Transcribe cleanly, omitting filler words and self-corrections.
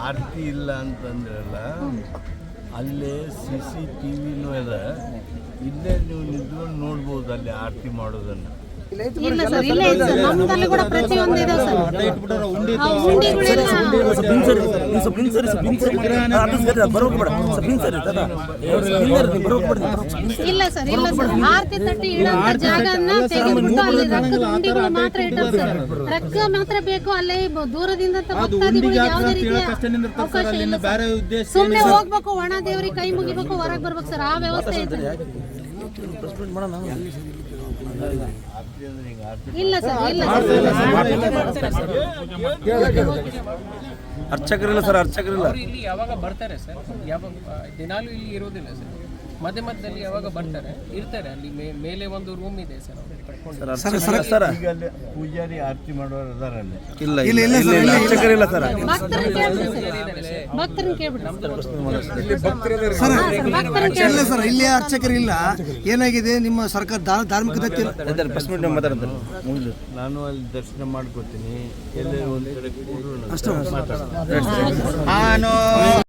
ಆರತಿ ಇಲ್ಲ ಅಂತಂದ್ರಲ್ಲ, ಅಲ್ಲೇ CCTVನೂ ಅದ, ಇಲ್ಲೇ ನೀವು ನಿಂತ್ಕೊಂಡು ನೋಡ್ಬೋದು ಅಲ್ಲಿ ಆರತಿ ಮಾಡೋದನ್ನು. ಇಲ್ಲ ಸರ್, ಇಲ್ಲೇ ಇದೆ ಸರ್, ನಮ್ಮದಲ್ಲಿ ಕೂಡ ಪ್ರತಿಯೊಂದು ಇದೆ ಸರ್. ಆ ಉಂಡಿಗಳೆಲ್ಲ ಇಲ್ಲ ಸರ್, ಇಲ್ಲ ಸರ್, ಆರತಿ ತಟ್ಟಿ ಇಡುವಂತ ಜಾಗನ ತೆಗೆದುಬಿಟ್ಟು ಅಲ್ಲಿ ರೊಕ್ಕದ ಉಂಡಿಗಳು ಮಾತ್ರ ಇಟ್ಟರು ಸರ್. ರೊಕ್ಕ ಮಾತ್ರ ಬೇಕು. ಅಲ್ಲೇ ದೂರದಿಂದ ಭಕ್ತಾದಿಗಳಿಗೆ ಯಾವುದೇ ರೀತಿಯ ಅವಕಾಶ ಇಲ್ಲ ಸರ್. ಸುಮ್ಮನೆ ಹೋಗ್ಬೇಕು, ಒಣ ದೇವರಿಗೆ ಕೈ ಮುಗಿಬೇಕು, ಹೊರಗೆ ಬರ್ಬೇಕು ಸರ್, ಆ ವ್ಯವಸ್ಥೆ ಇದೆ. ಇಲ್ಲ ಸರ್, ಇಲ್ಲ ಅರ್ಚಕರಿಲ್ಲ ಸರ್, ಅರ್ಚಕರಿಲ್ಲ. ಇಲ್ಲಿ ಯಾವಾಗ ಬರ್ತಾರೆ ಸರ್, ಯಾವಾಗ ದಿನಾಲೂ ಇಲ್ಲಿ ಇರೋದಿಲ್ಲ ಸರ್, ಮಧ್ಯ ಮಧ್ಯದಲ್ಲಿ ಯಾವಾಗ ಬರ್ತಾರೆ ಇರ್ತಾರೆ. ಅಲ್ಲಿ ಮೇಲೆ ಒಂದು ರೂಮ್ ಇದೆ ಸರ್, ಈಗ ಅಲ್ಲಿ ಪೂಜಾರಿ ಆರತಿ ಮಾಡೋರು ಅದಾರಲ್ಲಿ. ಇಲ್ಲ ಅರ್ಚಕರಿಲ್ಲ ಸರ್. ಭಕ್ತರನ್ನ ಕೇಳ್ಬಿಡಿ ಸರ್, ಇಲ್ಲಿ ಅರ್ಚಕರಿಲ್ಲ. ಏನಾಗಿದೆ ನಿಮ್ಮ ಸರ್ಕಾರ ಧಾರ್ಮಿಕ ನಾನು ಅಲ್ಲಿ ದರ್ಶನ ಮಾಡ್ಕೊತೀನಿ. ಎಲ್ಲೇ ಒಂದು ಕಡೆ ಕೂಡ್ರು ಅಷ್ಟೇ. ಮಾತಾಡ್ತೀನಿ.